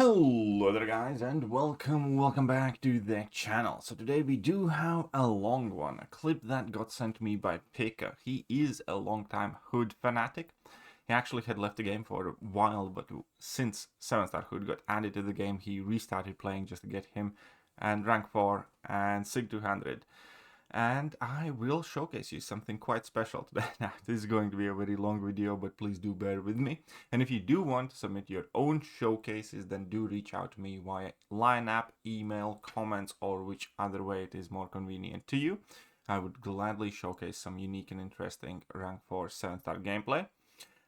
Hello there guys, and welcome back to the channel. So today we do have a long one, a clip that got sent to me by Pika. He is a long-time Hood fanatic. He actually had left the game for a while, but since 7-star Hood got added to the game, he restarted playing just to get him and rank 4 and Sig 200. And I will showcase you something quite special today. Now, this is going to be a very long video, but please do bear with me. And if you do want to submit your own showcases, then do reach out to me via line app, email, comments, or which other way it is more convenient to you. I would gladly showcase some unique and interesting rank 4 7-star gameplay.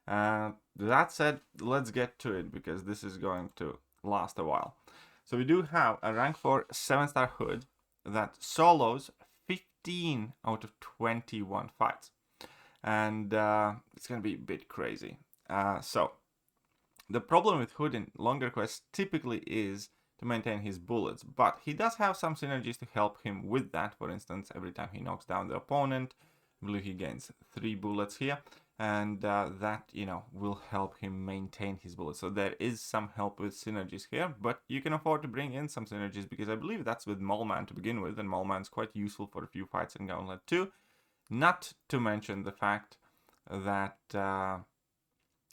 That said, let's get to it because this is going to last a while. So we do have a rank 4 7-star Hood that solos 15 out of 21 fights, and it's gonna be a bit crazy. So the problem with Hood in longer quests typically is to maintain his bullets, but he does have some synergies to help him with that. For instance, every time he knocks down the opponent, I believe he gains 3 bullets here, and that, will help him maintain his bullets. So there is some help with synergies here, but you can afford to bring in some synergies because I believe that's with Mole-Man to begin with, and Mole-Man's quite useful for a few fights in Gauntlet 2. Not to mention the fact that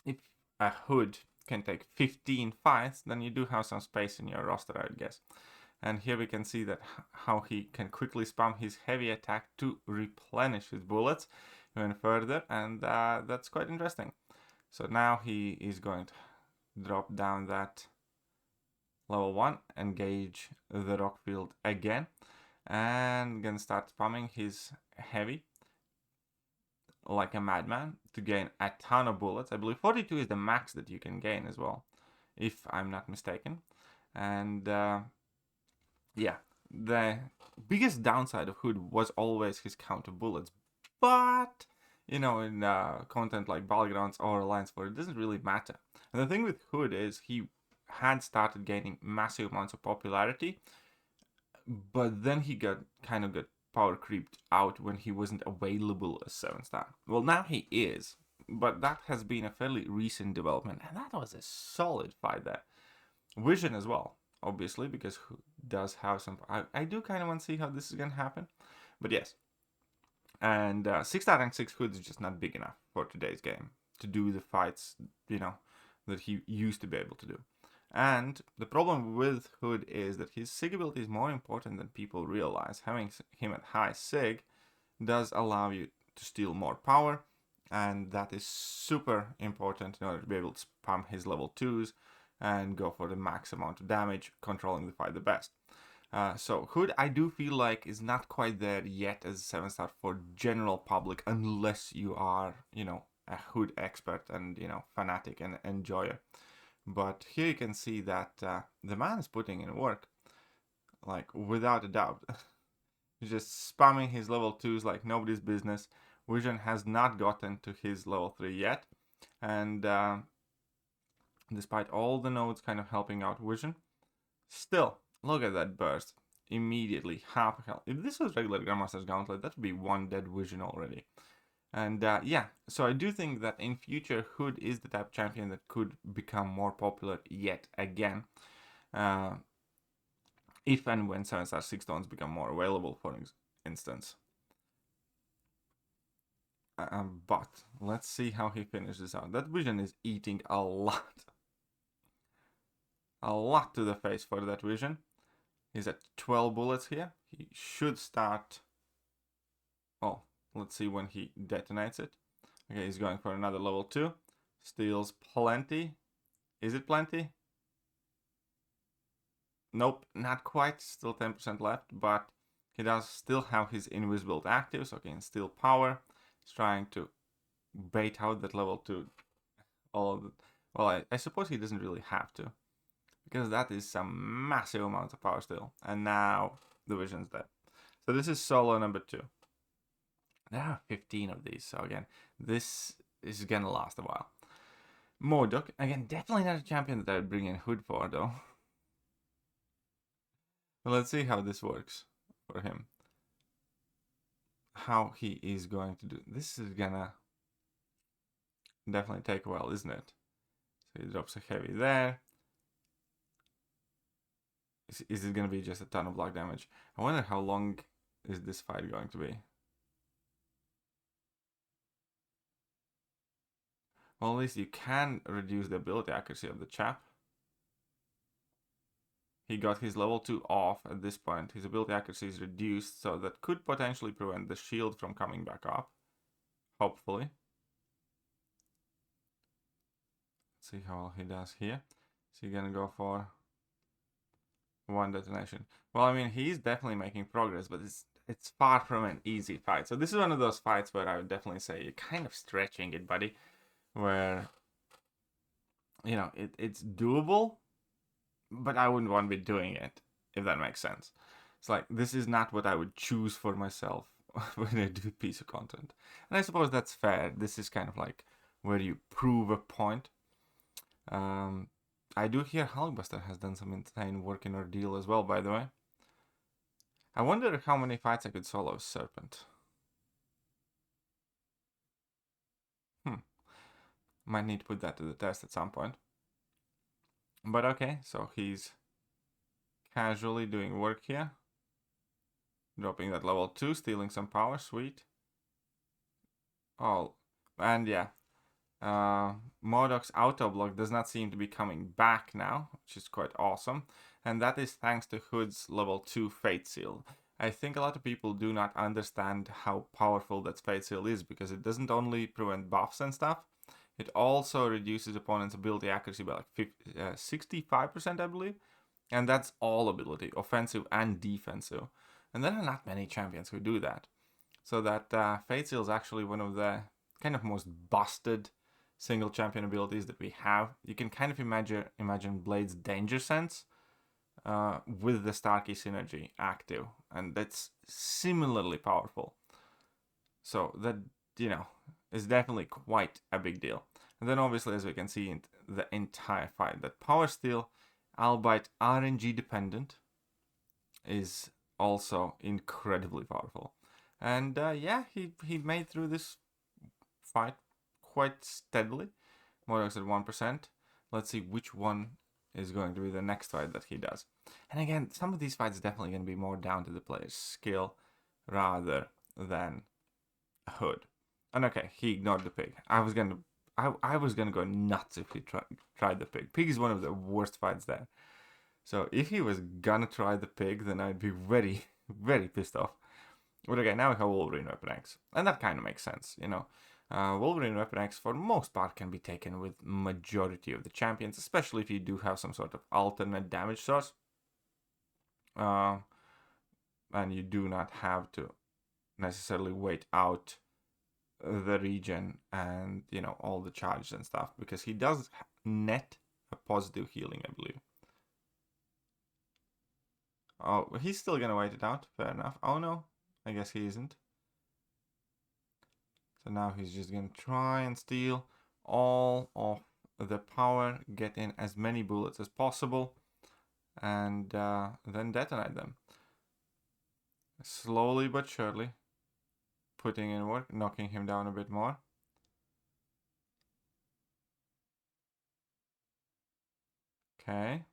if a Hood can take 15 fights, then you do have some space in your roster, I guess. And here we can see that how he can quickly spam his heavy attack to replenish his bullets even further, and that's quite interesting. So now he is going to drop down that level 1, engage the rock field again, and gonna start spamming his heavy like a madman to gain a ton of bullets. I believe 42 is the max that you can gain as well, if I'm not mistaken. And yeah, the biggest downside of Hood was always his count of bullets, but in content like Battlegrounds or Alliance 4, it doesn't really matter. And the thing with Hood is he had started gaining massive amounts of popularity, but then he got power creeped out when he wasn't available as 7-star. Well, now he is, but that has been a fairly recent development, and that was a solid fight there. Vision as well, obviously, because Hood does have some... I do kind of want to see how this is going to happen, but yes. And 6-star rank 6 Hood is just not big enough for today's game to do the fights, that he used to be able to do. And the problem with Hood is that his Sig ability is more important than people realize. Having him at high Sig does allow you to steal more power, and that is super important in order to be able to spam his level 2s and go for the max amount of damage, controlling the fight the best. So Hood, I do feel like, is not quite there yet as a 7-star for general public, unless you are, a Hood expert and, fanatic and enjoyer. But here you can see that the man is putting in work, like, without a doubt. He's just spamming his level 2s like nobody's business. Vision has not gotten to his level 3 yet, and despite all the nodes kind of helping out Vision, still, look at that burst. Immediately, half health. If this was regular Grandmaster's Gauntlet, that would be 1 dead Vision already. And yeah, so I do think that in future, Hood is the type of champion that could become more popular yet again. If and when 7-star 6 stones become more available, for instance. But let's see how he finishes out. That Vision is eating a lot. A lot to the face for that Vision. He's at 12 bullets here. He should start... Oh, let's see when he detonates it. Okay, he's going for another level 2. Steals plenty. Is it plenty? Nope, not quite. Still 10% left, but he does still have his invisible active, so he can steal power. He's trying to bait out that level 2. Well, I suppose he doesn't really have to, because that is some massive amounts of power still. And now the Vision's dead. So this is solo number 2. There are 15 of these, so again, this is gonna last a while. Modok, again, definitely not a champion that I would bring in Hood for, though. But let's see how this works for him. How he is going to do. This is gonna definitely take a while, isn't it? So he drops a heavy there. Is it going to be just a ton of block damage? I wonder how long is this fight going to be. Well, at least you can reduce the ability accuracy of the chap. He got his level 2 off at this point. His ability accuracy is reduced, so that could potentially prevent the shield from coming back up. Hopefully. Let's see how well he does here. Is he gonna go for one detonation? Well, I mean, he's definitely making progress, but it's far from an easy fight. So this is one of those fights where I would definitely say you're kind of stretching it, buddy. Where, you know, it's doable, but I wouldn't want to be doing it, if that makes sense. It's like, this is not what I would choose for myself when I do a piece of content. And I suppose that's fair. This is kind of like where you prove a point. I do hear Hulkbuster has done some insane work in Ordeal as well, by the way. I wonder how many fights I could solo Serpent. Might need to put that to the test at some point. But okay, so he's casually doing work here. Dropping that level 2, stealing some power, sweet. Oh, and yeah. MODOK's auto block does not seem to be coming back now, which is quite awesome. And that is thanks to Hood's level 2 Fate Seal. I think a lot of people do not understand how powerful that Fate Seal is, because it doesn't only prevent buffs and stuff, it also reduces opponent's ability accuracy by like 65%, I believe. And that's all ability, offensive and defensive. And there are not many champions who do that. So that Fate Seal is actually one of the kind of most busted single champion abilities that we have. You can kind of imagine Blade's Danger Sense with the Starkey synergy active. And that's similarly powerful. So that, you know, is definitely quite a big deal. And then obviously, as we can see in the entire fight, that Power Steal, albeit RNG dependent, is also incredibly powerful. And yeah, he made through this fight quite steadily. MODOK's at 1%. Let's see which one is going to be the next fight that he does. And again, some of these fights definitely going to be more down to the player's skill rather than Hood. And okay, he ignored the pig. I was gonna go nuts if he tried the pig. Pig is one of the worst fights there. So if he was gonna try the pig, then I'd be very, very pissed off. But okay, now we have Wolverine Weapon X. And that kind of makes sense, you know. Wolverine Weapon X, for the most part, can be taken with majority of the champions, especially if you do have some sort of alternate damage source. And you do not have to necessarily wait out the region and, you know, all the charges and stuff, because he does net a positive healing, I believe. Oh, he's still gonna wait it out. Fair enough. Oh no, I guess he isn't. So now he's just gonna try and steal all of the power, get in as many bullets as possible, and then detonate them. Slowly but surely, putting in work, knocking him down a bit more. Okay.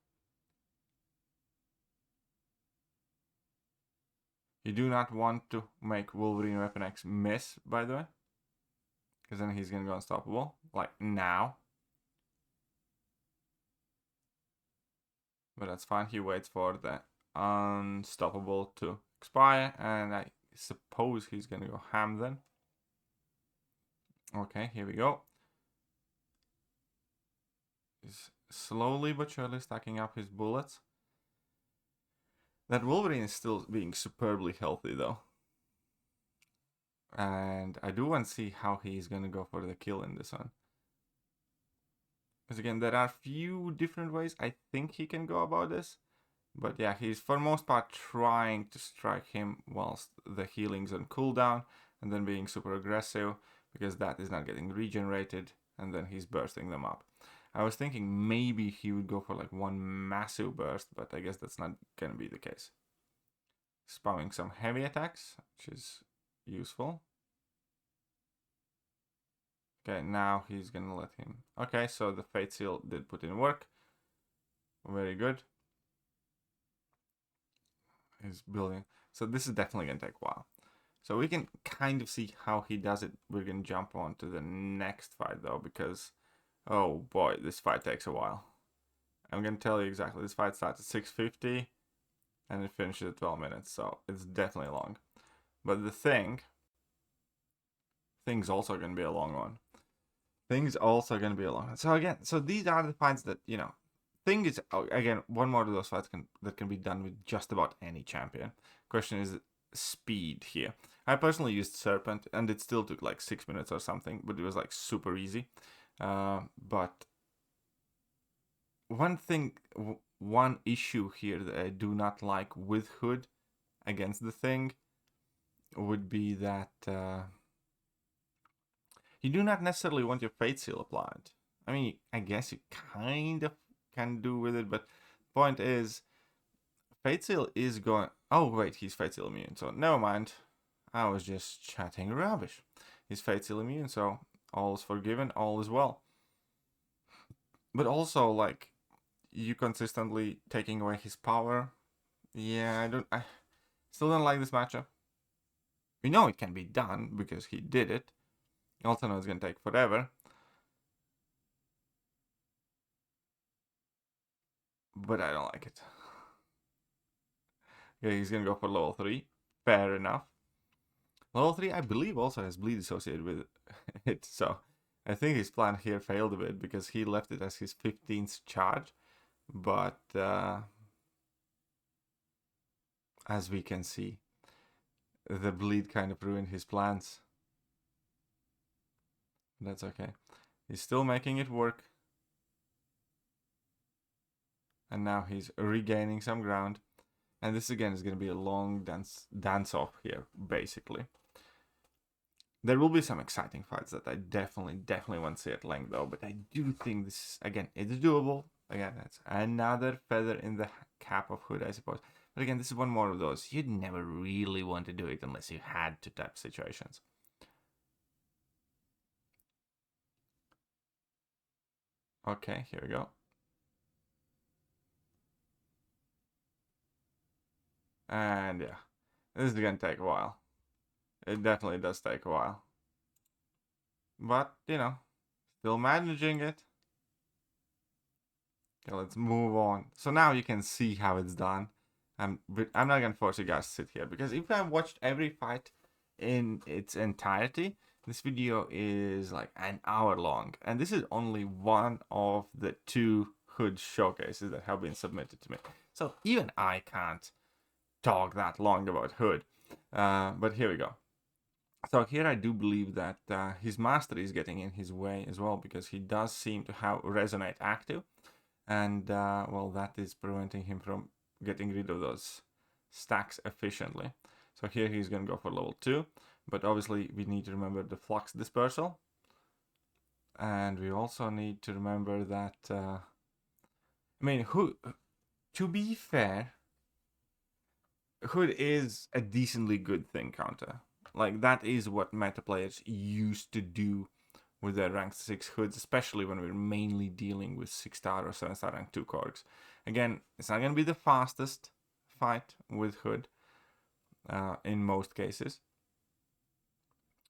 You do not want to make Wolverine Weapon X miss, by the way, because then he's gonna go unstoppable, like now. But that's fine. He waits for the unstoppable to expire, and I suppose he's gonna go ham then. Okay, here we go. He's slowly but surely stacking up his bullets. That Wolverine is still being superbly healthy though. And I do want to see how he's gonna go for the kill in this one. Because again, there are few different ways I think he can go about this. But yeah, he's for most part trying to strike him whilst the healing's on cooldown, and then being super aggressive, because that is not getting regenerated, and then he's bursting them up. I was thinking maybe he would go for like one massive burst, but I guess that's not gonna be the case. Spamming some heavy attacks, which is useful. Okay, now he's gonna let him. Okay, so the Fate Seal did put in work. Very good. He's building. So this is definitely going to take a while. So we can kind of see how he does it. We're going to jump on to the next fight, though, because, oh boy, this fight takes a while. I'm going to tell you exactly. This fight starts at 6:50, and it finishes at 12 minutes, so it's definitely long. But the thing's also going to be a long one. So again, so these are the fights that, you know, thing is, again, one more of those fights that can be done with just about any champion. Question is speed here. I personally used Serpent, and it still took like 6 minutes or something, but it was like super easy. But one issue here that I do not like with Hood against the thing would be that you do not necessarily want your Fate Seal applied. I mean, I guess you kind of can do with it, but point is, Fate Seal is going... Oh, wait, he's Fate Seal immune, so never mind. I was just chatting rubbish. He's Fate Seal immune, so all is forgiven, all is well. But also, like, you consistently taking away his power. Yeah, I still don't like this matchup. We know it can be done because he did it. Also know it's gonna take forever. But I don't like it. Okay, he's gonna go for level 3. Fair enough. Level 3, I believe, also has bleed associated with it. So I think his plan here failed a bit because he left it as his 15th charge. But as we can see, the bleed kind of ruined his plans. That's okay. He's still making it work. And now he's regaining some ground. And this again is going to be a long dance off here, basically. There will be some exciting fights that I definitely want to see at length, though. But I do think this, again, it's doable. Again, that's another feather in the cap of Hood, I suppose. But again, this is one more of those. You'd never really want to do it unless you had to type situations. Okay, here we go. And yeah, this is going to take a while. It definitely does take a while. But, you know, still managing it. Okay, let's move on. So now you can see how it's done. I'm not going to force you guys to sit here, because if I watched every fight in its entirety, this video is like an hour long. And this is only one of the 2 Hood showcases that have been submitted to me. So even I can't talk that long about Hood. But here we go. So here I do believe that his mastery is getting in his way as well, because he does seem to have Resonate active. And, well, that is preventing him from getting rid of those stacks efficiently. So here he's going to go for level 2. But obviously we need to remember the Flux Dispersal. And we also need to remember that... I mean, to be fair, Hood is a decently good thing counter. Like, that is what meta players used to do with their rank 6 Hoods, especially when we're mainly dealing with 6-star or 7-star rank 2 Korgs. Again, it's not going to be the fastest fight with Hood in most cases.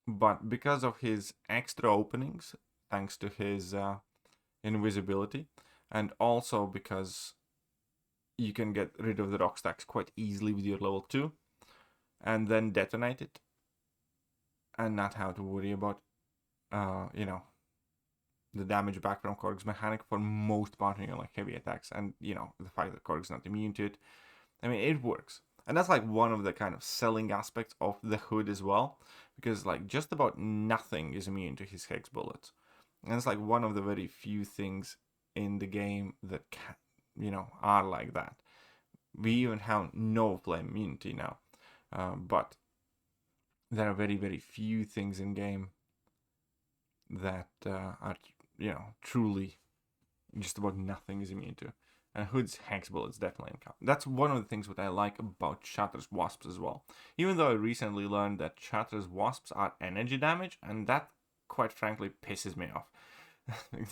But because of his extra openings, thanks to his invisibility, and also because you can get rid of the rock stacks quite easily with your level 2, and then detonate it, and not have to worry about, you know, the damage back from Korg's mechanic for most part in like heavy attacks, and, you know, the fact that Korg's not immune to it. I mean, it works. And that's like one of the kind of selling aspects of the Hood as well, because like just about nothing is immune to his Hex bullets. And it's like one of the very few things in the game that you know, are like that. We even have no flame immunity now, but there are very few things in game that are, you know, truly just about nothing is immune to. And Hood's Hex bullets definitely encounter. That's one of the things what I like about Shatter's Wasps as well. Even though I recently learned that Shatter's Wasps are energy damage, and that quite frankly pisses me off.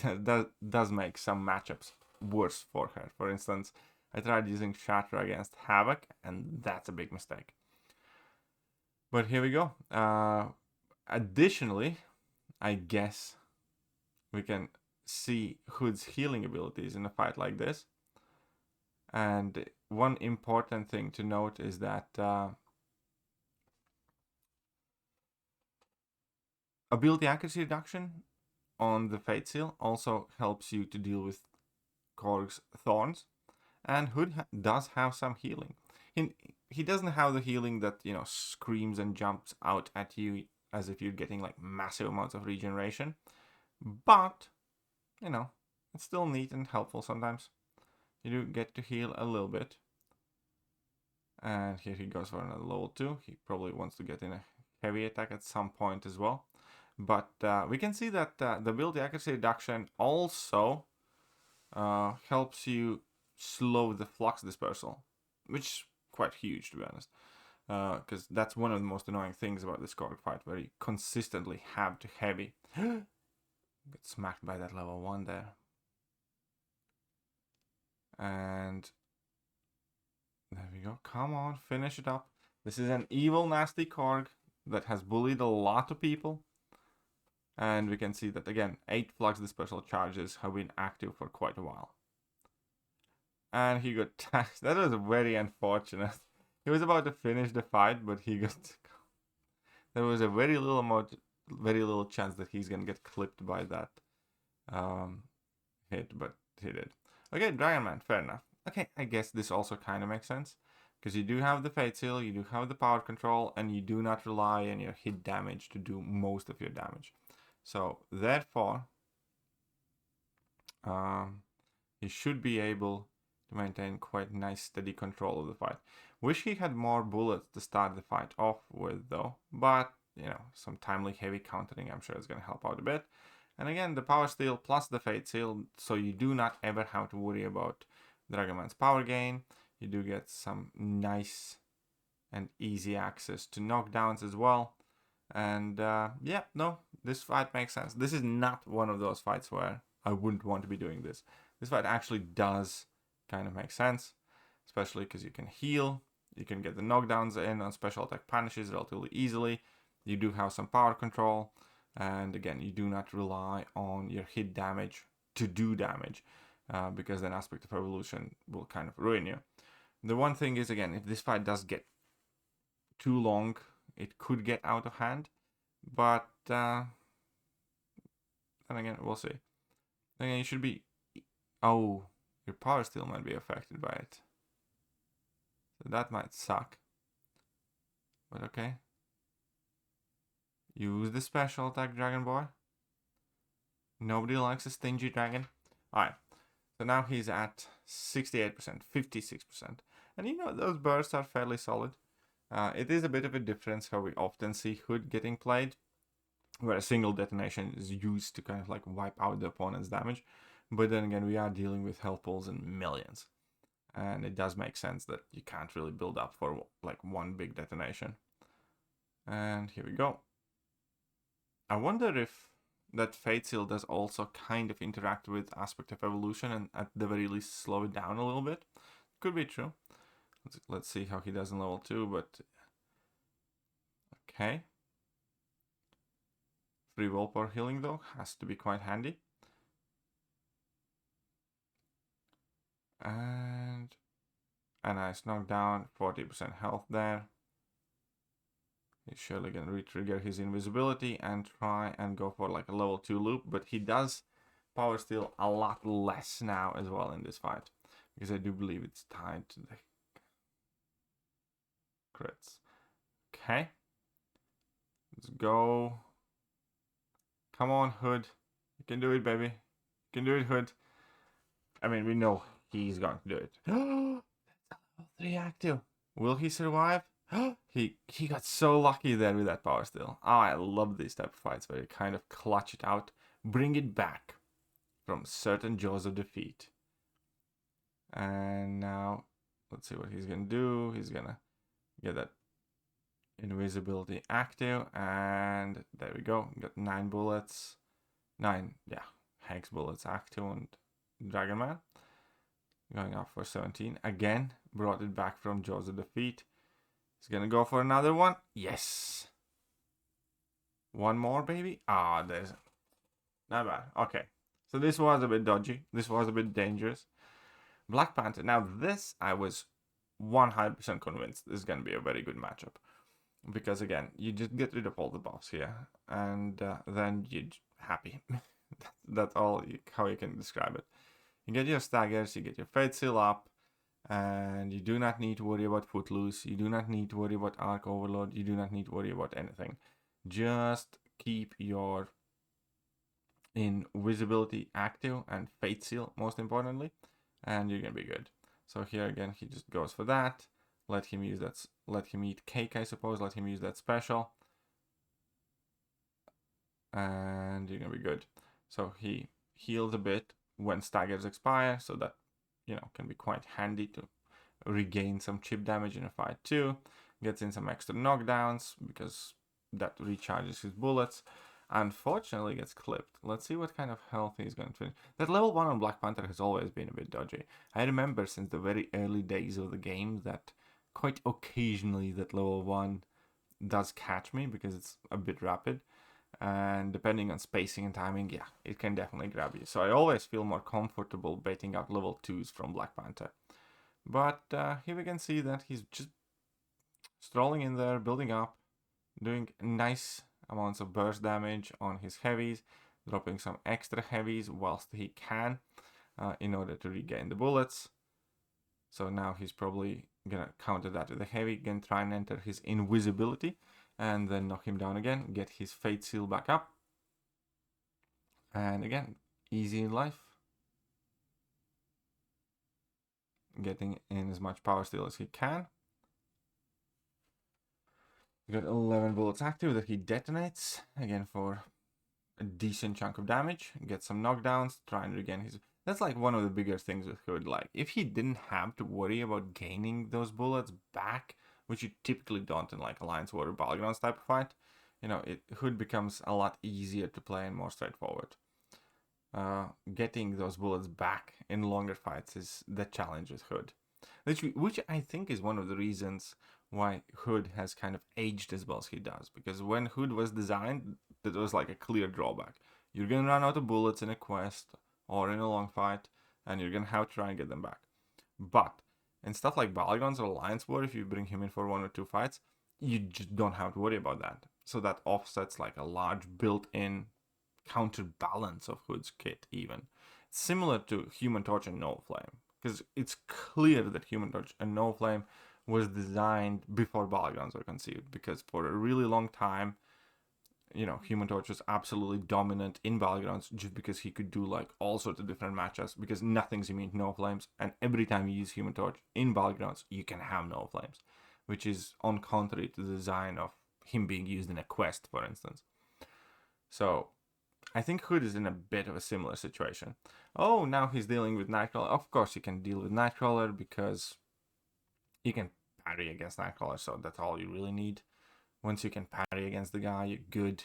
That does make some matchups worse for her. For instance, I tried using Shatter against Havoc, and that's a big mistake. But here we go. Additionally, I guess we can see Hood's healing abilities in a fight like this. And one important thing to note is that ability accuracy reduction on the Fate Seal also helps you to deal with Korg's Thorns. And Hood does have some healing. He doesn't have the healing that, you know, screams and jumps out at you as if you're getting like massive amounts of regeneration. But, you know, it's still neat and helpful sometimes. You do get to heal a little bit. And here he goes for another level 2. He probably wants to get in a heavy attack at some point as well. But we can see that the ability accuracy reduction also helps you slow the flux dispersal, which is quite huge, to be honest. Because that's one of the most annoying things about this Korg fight, where you consistently have to heavy. Get smacked by that level 1 there. And there we go. Come on, finish it up. This is an evil, nasty Korg that has bullied a lot of people. And we can see that, again, 8 flux dispersal charges have been active for quite a while. And he got taxed. That was very unfortunate. He was about to finish the fight, but he got... There was a very little chance that he's gonna get clipped by that hit, but he did. Okay, Dragon Man, fair enough. Okay, I guess this also kind of makes sense. Because you do have the Fate Seal, you do have the power control, and you do not rely on your hit damage to do most of your damage. So, therefore, he should be able to maintain quite nice steady control of the fight. Wish he had more bullets to start the fight off with though, but you know, some timely heavy countering I'm sure is going to help out a bit. And again, the power steal plus the Fate Seal, so you do not ever have to worry about Dragonman's power gain. You do get some nice and easy access to knockdowns as well. And yeah, no, this fight makes sense. This is not one of those fights where I wouldn't want to be doing this. This fight actually does kind of make sense, especially because you can heal, you can get the knockdowns in on special attack punishes relatively easily, you do have some power control, and again, you do not rely on your hit damage to do damage, because then Aspect of Evolution will kind of ruin you. The one thing is, again, if this fight does get too long, it could get out of hand, but then again, we'll see. Then you should be... Oh, your power steal might be affected by it. So that might suck. But okay. Use the special attack, Dragon Boy. Nobody likes a stingy dragon. Alright. So now he's at 68%, 56%. And you know, those bursts are fairly solid. It is a bit of a difference how we often see Hood getting played, where a single detonation is used to kind of like wipe out the opponent's damage. But then again, we are dealing with health pools in millions. And it does make sense that you can't really build up for like one big detonation. And here we go. I wonder if that Fate Seal does also kind of interact with Aspect of Evolution and at the very least slow it down a little bit. Could be true. Let's see how he does in level 2, but... Okay. Free willpower healing though has to be quite handy. And a nice knockdown, 40% health there. He's surely gonna re-trigger his invisibility and try and go for like a level 2 loop, but he does power steal a lot less now as well in this fight, because I do believe it's tied to the crits. Okay. Let's go. Come on, Hood. You can do it, baby. You can do it, Hood. I mean, we know he's going to do it. That's level 3 active. Will he survive? He got so lucky there with that power steal. Oh, I love these type of fights where you kind of clutch it out, bring it back from certain jaws of defeat. And now, let's see what he's gonna do. He's gonna get that invisibility active, and there we go. Got 9 bullets. 9, yeah, hex bullets active on Dragon Man. Going off for 17. Again, brought it back from Jaws of Defeat. He's gonna go for another one. Yes. One more, baby. Ah, there's... Not bad. Okay. So this was a bit dodgy. This was a bit dangerous. Black Panther. Now this, I was 100% convinced this is gonna be a very good matchup. Because again, you just get rid of all the buffs here. And then you're happy. That's all how you can describe it. You get your staggers, you get your Fate Seal up, and you do not need to worry about Footloose, you do not need to worry about Arc Overload, you do not need to worry about anything. Just keep your Invisibility active and Fate Seal, most importantly, and you're gonna be good. So here again, he just goes for that. Let him use that, let him eat cake, I suppose, let him use that special. And you're gonna be good. So he heals a bit when staggers expire, so that, you know, can be quite handy to regain some chip damage in a fight too. Gets in some extra knockdowns because that recharges his bullets. Unfortunately gets clipped. Let's see what kind of health he's going to finish. That level 1 on Black Panther has always been a bit dodgy. I remember since the very early days of the game that quite occasionally that level 1 does catch me because it's a bit rapid. And depending on spacing and timing, yeah, it can definitely grab you. So I always feel more comfortable baiting out level 2s from Black Panther. But here we can see that he's just strolling in there, building up, doing nice amounts of burst damage on his heavies, dropping some extra heavies whilst he can in order to regain the bullets. So now he's probably gonna counter that with a heavy, again try and enter his invisibility, and then knock him down again, get his Fate Seal back up. And again, easy in life. Getting in as much power steal as he can. He got 11 bullets active that he detonates, again for a decent chunk of damage. Get some knockdowns, try and regain his... That's like one of the bigger things with Hood. Like, if he didn't have to worry about gaining those bullets back, which you typically don't in like Alliance War or Battlegrounds type of fight, you know, Hood becomes a lot easier to play and more straightforward. Getting those bullets back in longer fights is the challenge with Hood. Which I think is one of the reasons why Hood has kind of aged as well as he does. Because when Hood was designed, that was like a clear drawback. You're gonna run out of bullets in a quest or in a long fight, and you're gonna have to try and get them back. But in stuff like Battlegrounds or Alliance War, if you bring him in for 1 or 2 fights, you just don't have to worry about that. So that offsets like a large built-in counterbalance of Hood's kit even. It's similar to Human Torch and No Flame, because it's clear that Human Torch and No Flame was designed before Battlegrounds were conceived, because for a really long time, you know, Human Torch was absolutely dominant in Battlegrounds just because he could do like all sorts of different matchups, because nothing's immune to No Flames, and every time you use Human Torch in Battlegrounds, you can have No Flames, which is on contrary to the design of him being used in a quest, for instance. So I think Hood is in a bit of a similar situation. Oh, now he's dealing with Nightcrawler. Of course he can deal with Nightcrawler because you can parry against Nightcrawler, so that's all you really need. Once you can parry against the guy, you're good.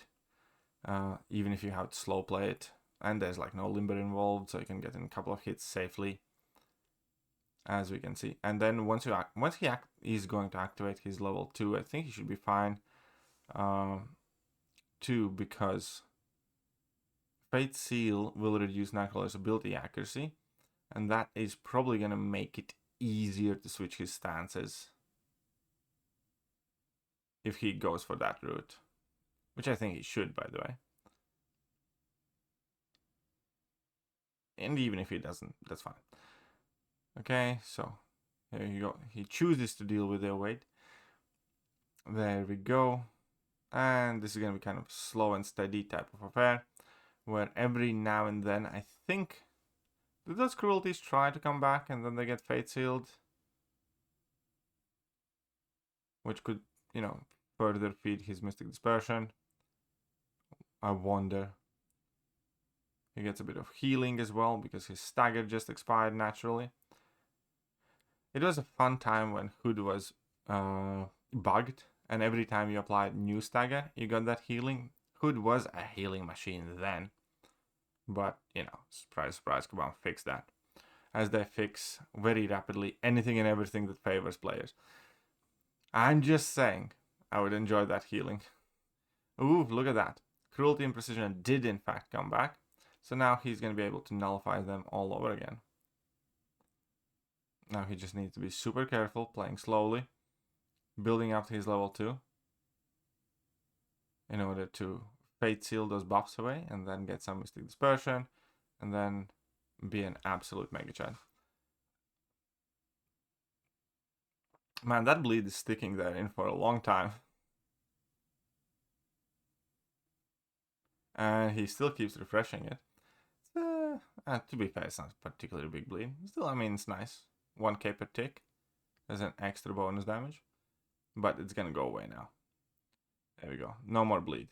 Even if you have to slow play it. And there's like no limber involved, so you can get in a couple of hits safely, as we can see. And then once he's going to activate his level 2, I think he should be fine. 2, because Fate Seal will reduce Nightcrawler's ability accuracy, and that is probably going to make it easier to switch his stances if he goes for that route, which I think he should, by the way. And even if he doesn't, that's fine. Okay, so here you go. He chooses to deal with their weight. There we go. And this is going to be kind of slow and steady type of affair, where every now and then, I think, do those cruelties try to come back and then they get Fate Sealed? Which could, you know, further feed his Mystic Dispersion. I wonder. He gets a bit of healing as well because his stagger just expired naturally. It was a fun time when Hood was bugged, and every time you applied new stagger, you got that healing. Hood was a healing machine then. But, you know, surprise, surprise, come on, fix that. as they fix very rapidly anything and everything that favors players. I'm just saying, I would enjoy that healing. Ooh, look at that. Cruelty and Precision did in fact come back. So now he's going to be able to nullify them all over again. Now he just needs to be super careful, playing slowly, building up to his level 2 in order to Fate Seal those buffs away and then get some Mystic Dispersion and then be an absolute Mega Chad. Man, that bleed is sticking there in for a long time. And he still keeps refreshing it. To be fair, it's not particularly big bleed. Still, I mean, it's nice. 1k per tick as an extra bonus damage. But it's gonna go away now. There we go. No more bleed.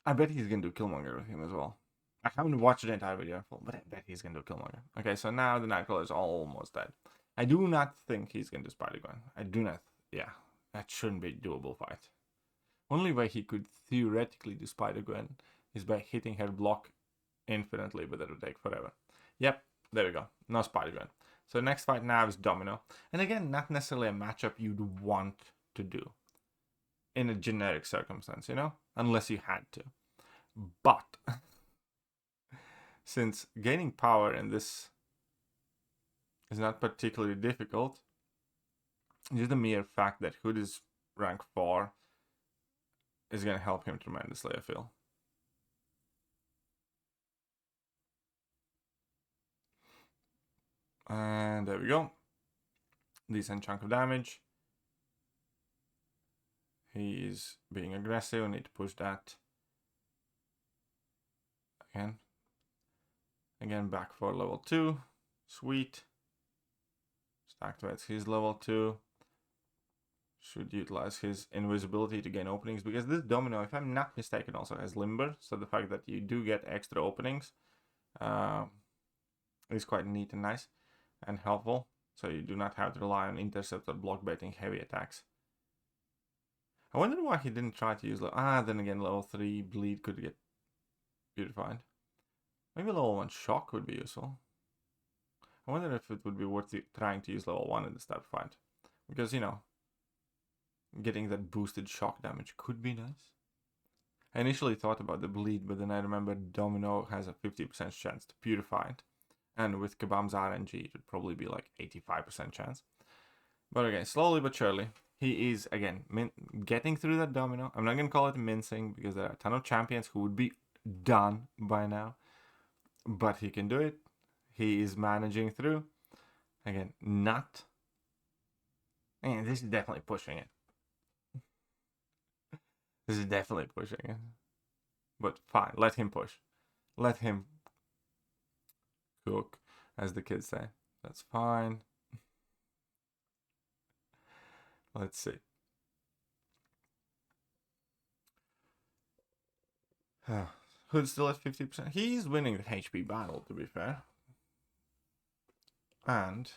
I bet he's gonna do Killmonger with him as well. I haven't watched the entire video full, but I bet he's gonna do Killmonger. Okay, so now the Nightcrawler is almost dead. I do not think he's gonna do Spider-Gwen. I do not. Yeah, that shouldn't be a doable fight. Only way he could theoretically do Spider-Gwen is by hitting her block infinitely, but that would take forever. Yep, there we go. No Spider-Gwen. So next fight now is Domino. And again, not necessarily a matchup you'd want to do in a generic circumstance, you know? Unless you had to. But since gaining power in this is not particularly difficult, just the mere fact that Hood is rank 4 is going to help him tremendously, I feel. And there we go. Decent chunk of damage. He is being aggressive. I need to push that. Again, back for level 2. Sweet. Just activates his level 2. Should utilize his invisibility to gain openings, because this Domino, if I'm not mistaken, also has Limber. So the fact that you do get extra openings is quite neat and nice and helpful. So you do not have to rely on intercept or block baiting heavy attacks. I wonder why he didn't try to use... then again, level 3 bleed could get beautified. Maybe level 1 shock would be useful. I wonder if it would be worth trying to use level 1 in this type of fight. Because, you know, getting that boosted shock damage could be nice. I initially thought about the bleed, but then I remembered Domino has a 50% chance to purify it. And with Kabam's RNG, it would probably be like 85% chance. But again, slowly but surely, he is, again, getting through that Domino. I'm not going to call it mincing, because there are a ton of champions who would be done by now. But he can do it. He is managing through. Again, not... And this is definitely pushing it. This is definitely pushing it. But fine, let him push. Let him cook, as the kids say. That's fine. Let's see. Hood's still at 50%. He's winning the HP battle, to be fair. And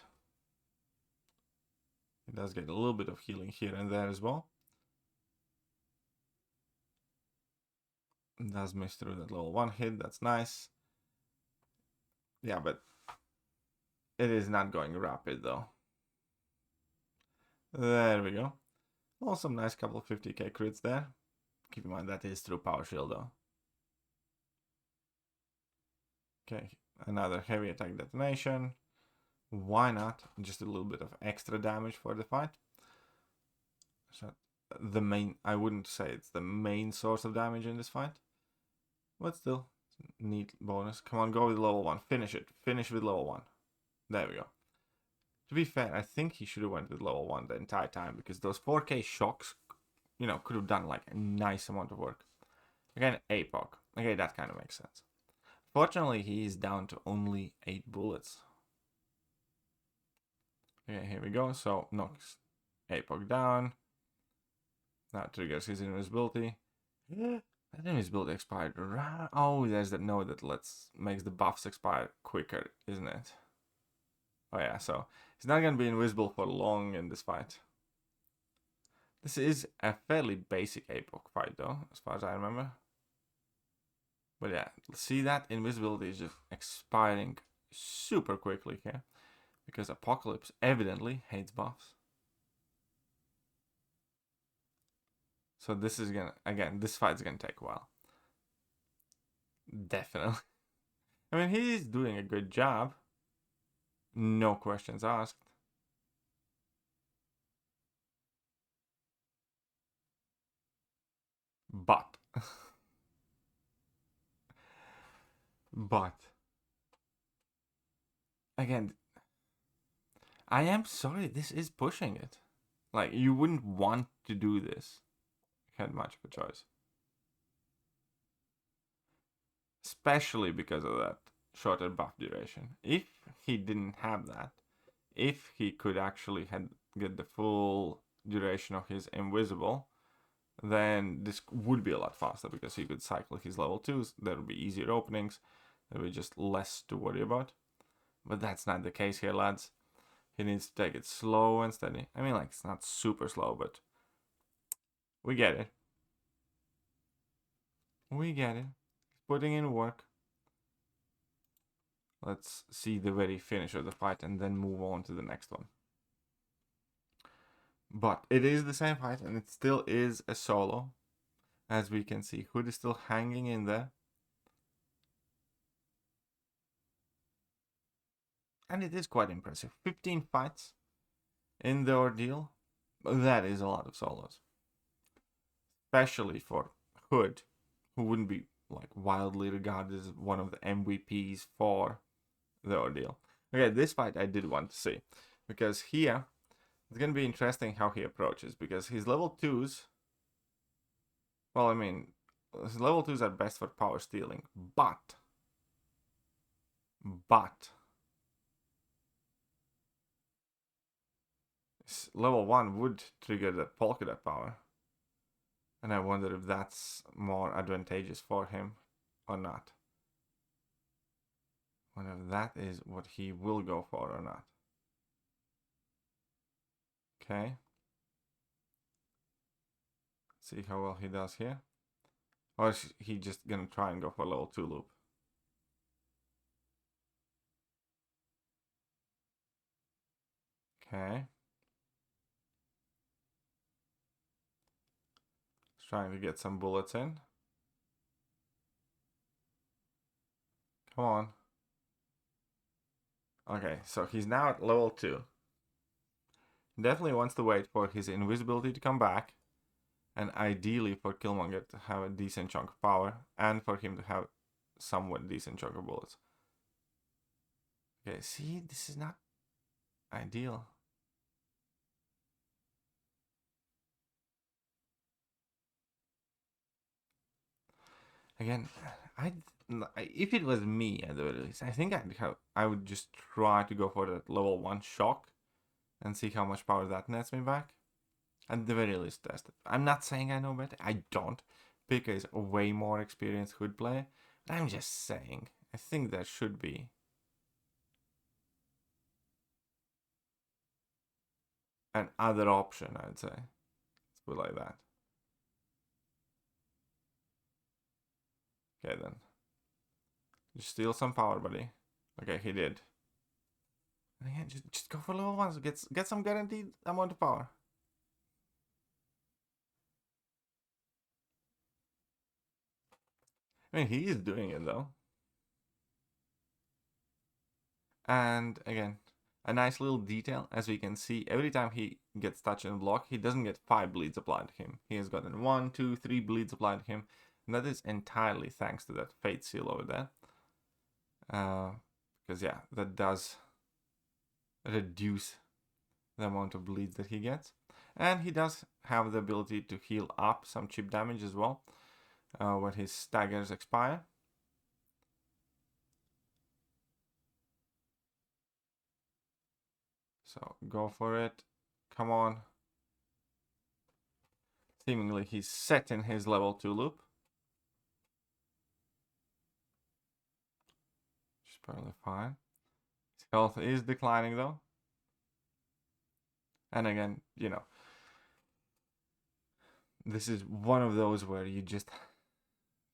he does get a little bit of healing here and there as well. Does miss through that level 1 hit. That's nice. Yeah, but it is not going rapid, though. There we go. Also, nice couple of 50k crits there. Keep in mind that is through Power Shield, though. Okay, another heavy attack detonation. Why not? Just a little bit of extra damage for the fight. So the main, I wouldn't say it's the main source of damage in this fight, but still, neat bonus. Come on, go with level 1. Finish it. Finish with level 1. There we go. To be fair, I think he should have went with level 1 the entire time, because those 4k shocks, you know, could have done like a nice amount of work. Again, APOC. Okay, that kind of makes sense. Fortunately, he is down to only 8 bullets. Okay, here we go. So, knocks APOC down. Now triggers his invisibility. That invisibility expired. Oh, there's that node that makes the buffs expire quicker, isn't it? Oh yeah, so he's not going to be invisible for long in this fight. This is a fairly basic APOC fight, though, as far as I remember. But yeah, see that invisibility is just expiring super quickly here. Because Apocalypse evidently hates buffs. So this is gonna, again, this fight's gonna take a while. Definitely. I mean, he's doing a good job. No questions asked. But. But. Again, I am sorry, this is pushing it. Like, you wouldn't want to do this if you had much of a choice. Especially because of that shorter buff duration. If he didn't have that, if he could actually get the full duration of his invisible, then this would be a lot faster because he could cycle his level 2s. There would be easier openings. There would be just less to worry about. But that's not the case here, lads. He needs to take it slow and steady. I mean, like, it's not super slow, but we get it. We get it. Putting in work. Let's see the very finish of the fight and then move on to the next one. But it is the same fight and it still is a solo. As we can see, Hood is still hanging in there. And it is quite impressive. 15 fights in the Ordeal. That is a lot of solos. Especially for Hood, who wouldn't be like wildly regarded as one of the MVPs for the Ordeal. Okay, this fight I did want to see. Because here, it's going to be interesting how he approaches. Because his level 2s... Well, I mean, his level 2s are best for power stealing. But... level 1 would trigger the polka dot power. And I wonder if that's more advantageous for him or not. I wonder if that is what he will go for or not. Okay. See how well he does here. Or is he just gonna try and go for level 2 loop? Okay. He's trying to get some bullets in. Come on. Okay, so he's now at level 2. Definitely wants to wait for his invisibility to come back. And ideally for Killmonger to have a decent chunk of power. And for him to have somewhat decent chunk of bullets. Okay, see, this is not ideal. Again, if it was me at the very least, I think I would just try to go for that level 1 shock and see how much power that nets me back. At the very least, test it. I'm not saying I know better. I don't. Pika is a way more experienced Hood player. But I'm just saying, I think there should be an other option, I'd say. Let's put it like that. Okay, then. Just steal some power, buddy. Okay, he did. And again, just go for level 1. Get some guaranteed amount of power. I mean, he is doing it, though. And again, a nice little detail, as we can see, every time he gets touched and blocked, he doesn't get 5 bleeds applied to him. He has gotten 1, 2, 3 bleeds applied to him. And that is entirely thanks to that Fate Seal over there. Because yeah, that does reduce the amount of bleeds that he gets. And he does have the ability to heal up some chip damage as well when his staggers expire. So go for it. Come on. Seemingly he's set in his level 2 loop. Which is probably fine. His health is declining though. And again, you know, this is one of those where you just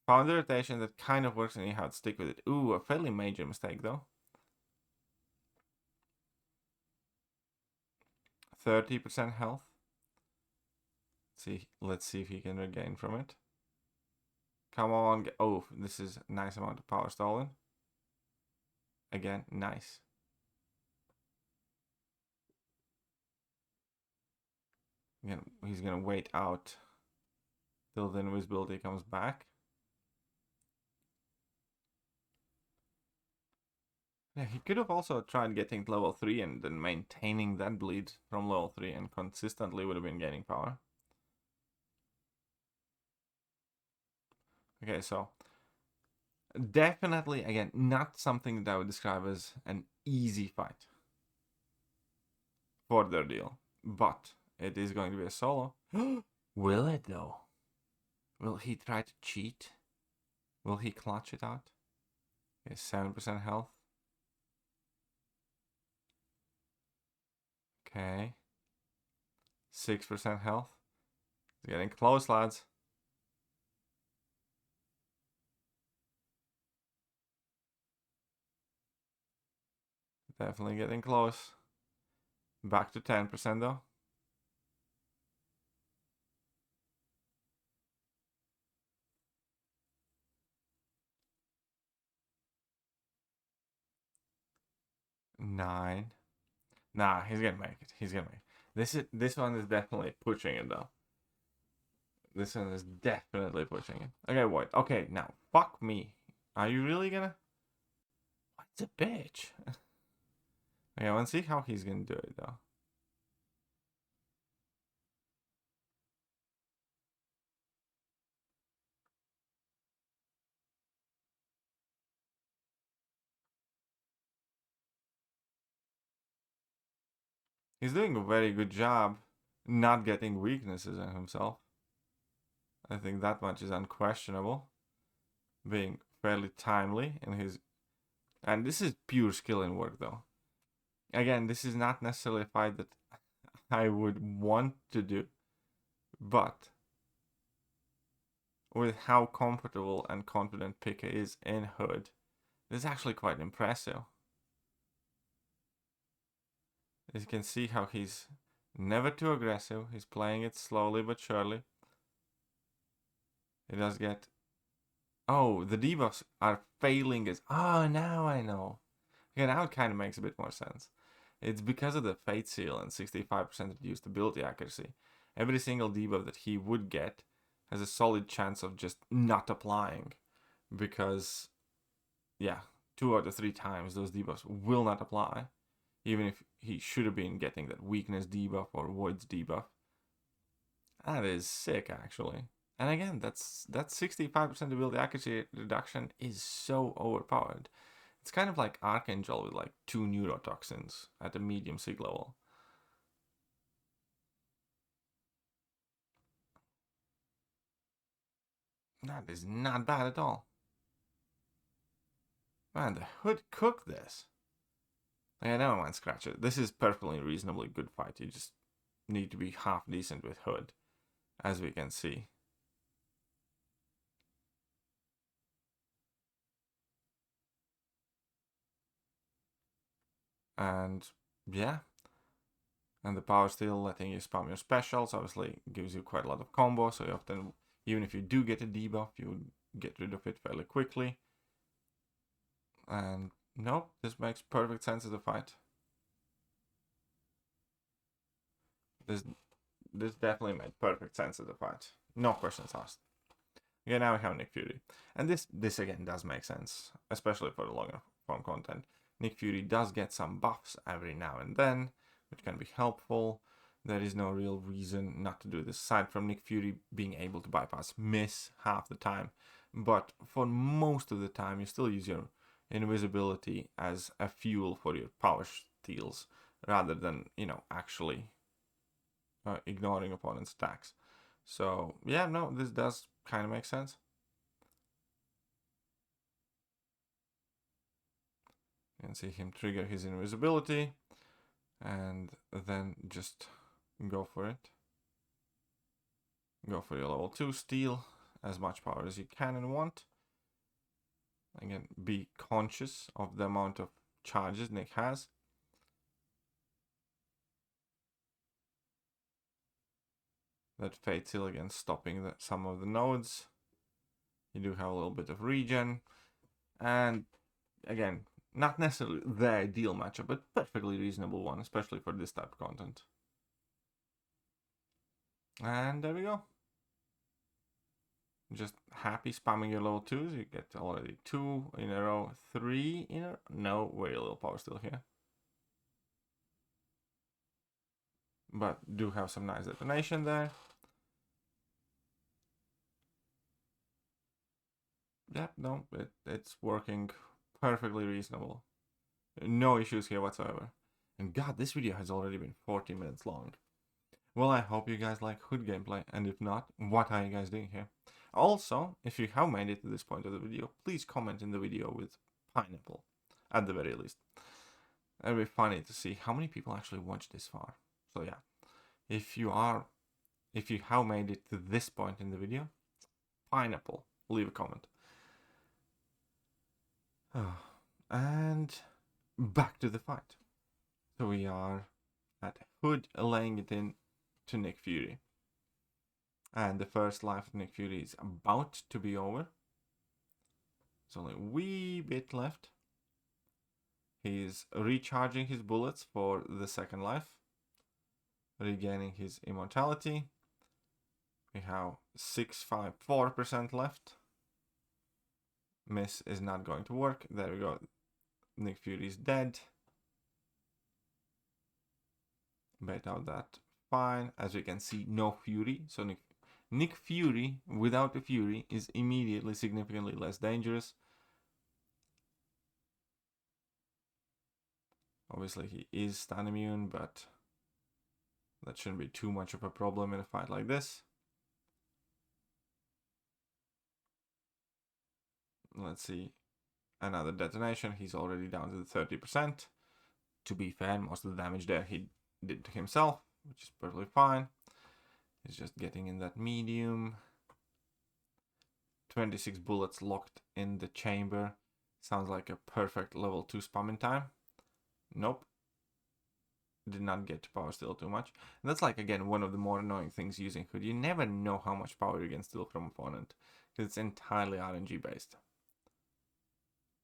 Found the rotation that kind of works anyhow to stick with it. Ooh, a fairly major mistake though. 30% health. Let's see if he can regain from it. Come on. Oh, this is a nice amount of power stolen. Again, nice. Again, he's gonna wait out till the invisibility comes back. Yeah, he could have also tried getting to level 3 and then maintaining that bleed from level 3 and consistently would have been gaining power. Okay, so definitely, again, not something that I would describe as an easy fight for the Ordeal, but it is going to be a solo. Will it though? Will he try to cheat? Will he clutch it out? Okay, 7% health. Okay. 6% health. It's getting close, lads. Definitely getting close. Back to 10% though. Nine. Nah, he's gonna make it. He's gonna make it. This one is definitely pushing it though. This one is definitely pushing it. Okay, wait. Okay, now fuck me. Are you really gonna? What's a bitch? Okay, let's see how he's gonna do it though. He's doing a very good job not getting weaknesses in himself. I think that much is unquestionable. Being fairly timely in his... And this is pure skill and work though. Again, this is not necessarily a fight that I would want to do. But with how comfortable and confident Pika is in Hood, this is actually quite impressive. As you can see how he's never too aggressive. He's playing it slowly but surely. He does get... Oh, the debuffs are failing as... Oh, now I know. Okay, now it kind of makes a bit more sense. It's because of the Fate Seal and 65% reduced ability accuracy. Every single debuff that he would get has a solid chance of just not applying. Because, yeah, 2 out of 3 times those debuffs will not apply. Even if he should have been getting that weakness debuff or voids debuff. That is sick, actually. And again, that's 65% ability accuracy reduction is so overpowered. It's kind of like Archangel with like 2 neurotoxins at a medium sig level. That is not bad at all. Man, the Hood cooked this. I never mind scratch it. This is perfectly reasonably good fight. You just need to be half decent with Hood, as we can see. And yeah. And the power steal letting you spam your specials obviously gives you quite a lot of combo, so you often, even if you do get a debuff, you get rid of it fairly quickly. And nope, this makes perfect sense as a fight. This definitely made perfect sense as a fight. No questions asked. Okay, now we have Nick Fury. And this again does make sense, especially for the longer form content. Nick Fury does get some buffs every now and then, which can be helpful. There is no real reason not to do this, aside from Nick Fury being able to bypass miss half the time. But for most of the time, you still use your invisibility as a fuel for your power steals, rather than, you know, actually ignoring opponent's attacks. So yeah, no, this does kind of make sense. You can see him trigger his invisibility and then just go for it. Go for your level 2 steal as much power as you can and want. Again, be conscious of the amount of charges Nick has. That Fate Seal again stopping some of the nodes. You do have a little bit of regen. And again, not necessarily the ideal matchup, but perfectly reasonable one, especially for this type of content. And there we go. Just happy spamming your level 2s. You get already 2 in a row, 3 in a row. No, very little power still here. But do have some nice detonation there. Yep, no, it's working perfectly reasonable. No issues here whatsoever. And god, this video has already been 40 minutes long. Well, I hope you guys like Hood gameplay, and if not, what are you guys doing here? Also, if you have made it to this point of the video, please comment in the video with pineapple, at the very least. It'll be funny to see how many people actually watched this far. So yeah, if you have made it to this point in the video, pineapple, leave a comment. And back to the fight. So we are at Hood laying it in to Nick Fury. And the first life of Nick Fury is about to be over. There's only a wee bit left. He's recharging his bullets for the second life, regaining his immortality. We have 654% left. Miss is not going to work. There we go. Nick Fury is dead. Bait out that. Fine. As we can see, no Fury. So Nick Fury without a Fury is immediately significantly less dangerous. Obviously, he is stun immune, but that shouldn't be too much of a problem in a fight like this. Let's see. Another detonation. He's already down to the 30%. To be fair, most of the damage there he did to himself, which is perfectly fine. He's just getting in that medium. 26 bullets locked in the chamber. Sounds like a perfect level 2 spamming time. Nope. Did not get to power steal too much. And that's like, again, one of the more annoying things using Hood. You never know how much power you can steal from opponent, because it's entirely RNG based.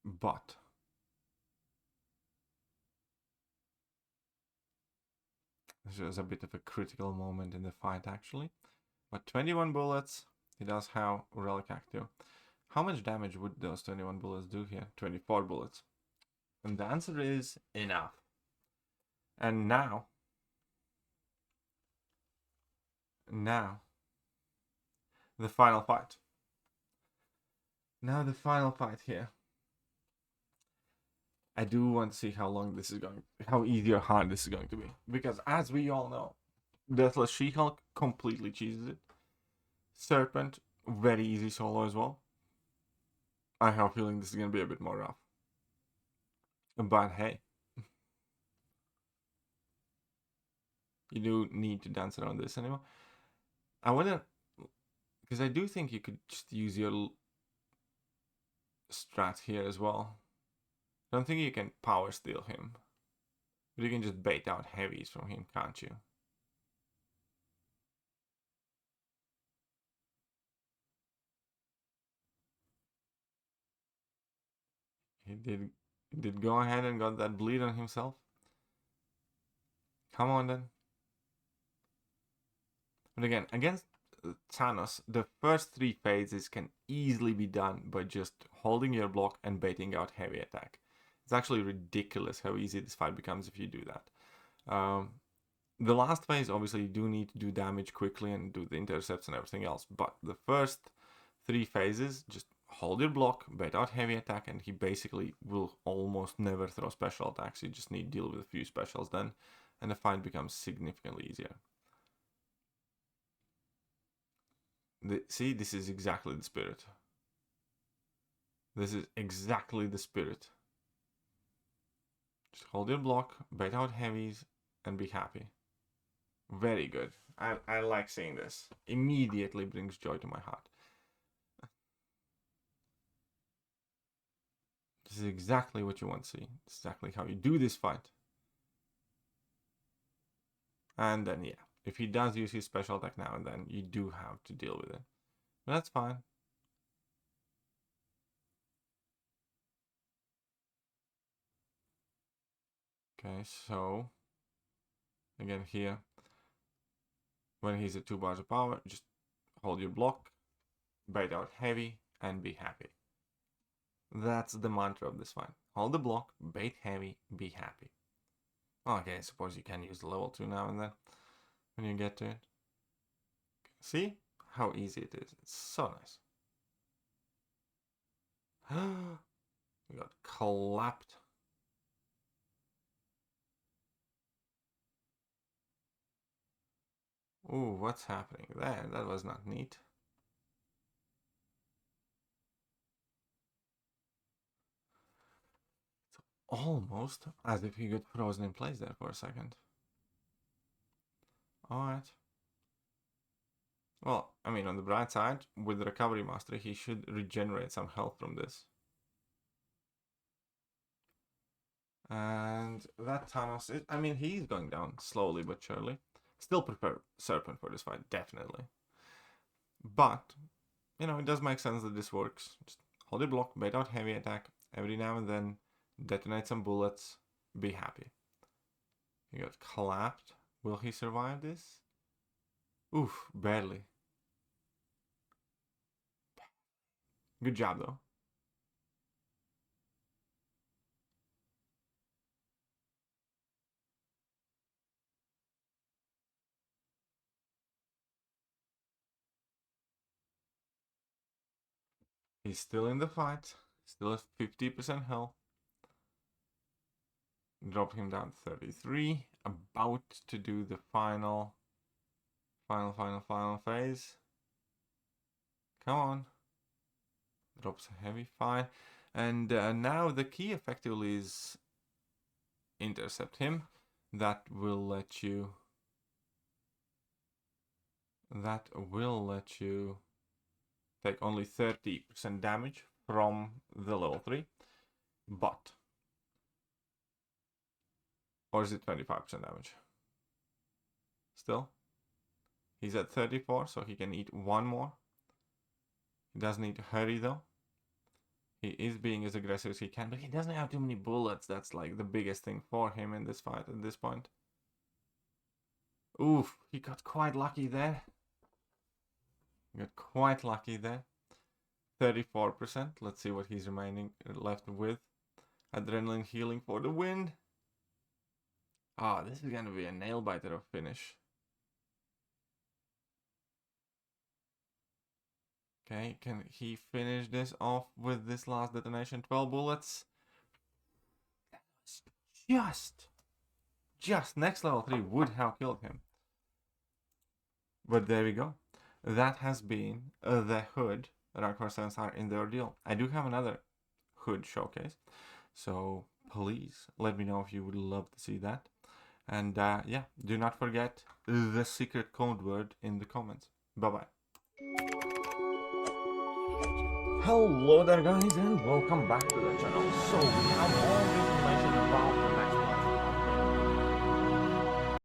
But this was a bit of a critical moment in the fight, actually. But 21 bullets. He does have Relic Active. How much damage would those 21 bullets do here? 24 bullets. And the answer is enough. And now, the final fight. Now the final fight here. I do want to see how long this is going, how easy or hard this is going to be. Because as we all know, Deathless She-Hulk completely cheeses it. Serpent, very easy solo as well. I have a feeling this is going to be a bit more rough. But hey. You do need to dance around this anymore. I wonder, because I do think you could just use your strat here as well. I don't think you can power steal him. But you can just bait out heavies from him, can't you? He did go ahead and got that bleed on himself. Come on then. But again, against Thanos, the first 3 phases can easily be done by just holding your block and baiting out heavy attack. It's actually ridiculous how easy this fight becomes if you do that. The last phase, obviously, you do need to do damage quickly and do the intercepts and everything else. But the first 3 phases, just hold your block, bait out heavy attack, and he basically will almost never throw special attacks. You just need to deal with a few specials then, and the fight becomes significantly easier. See, this is exactly the spirit. This is exactly the spirit. Just hold your block, bait out heavies, and be happy. Very good. I like seeing this. Immediately brings joy to my heart. is exactly what you want to see. It's exactly how you do this fight. And then, yeah, if he does use his special attack now and then, you do have to deal with it. But that's fine. Okay, so again here, when he's at 2 bars of power, just hold your block, bait out heavy, and be happy. That's the mantra of this fight. Hold the block, bait heavy, be happy. Okay, I suppose you can use the level 2 now and then when you get to it. See how easy it is? It's so nice. We got clapped. Ooh, what's happening there? That was not neat. It's almost as if he got frozen in place there for a second. Alright. Well, I mean, on the bright side, with the Recovery Mastery, he should regenerate some health from this. And that Thanos, I mean, he's going down slowly but surely. Still prefer Serpent for this fight, definitely. But, you know, it does make sense that this works. Just hold your block, bait out heavy attack, every now and then, detonate some bullets, be happy. He got clapped. Will he survive this? Oof, barely. Good job, though. He's still in the fight. Still has 50% health. Drop him down to 33. About to do the final phase. Come on. Drops a heavy, fine. And now the key effectively is intercept him. That will let you take only 30% damage from the level 3. But, or is it 25% damage? Still, he's at 34, so he can eat one more. He does need to hurry though. He is being as aggressive as he can, but he doesn't have too many bullets. That's like the biggest thing for him in this fight at this point. Oof, he got quite lucky there. Got quite lucky there. 34%. Let's see what he's remaining left with. Adrenaline healing for the win. Ah, this is gonna be a nail biter of finish. Okay, can he finish this off with this last detonation? 12 bullets. Just next level 3 would have killed him. But there we go. That has been the Hood Rank 7-star in the Ordeal. I do have another Hood showcase, so please let me know if you would love to see that. And yeah, do not forget the secret code word in the comments. Bye-bye. Hello there guys, and welcome back to the channel. So we have all the information about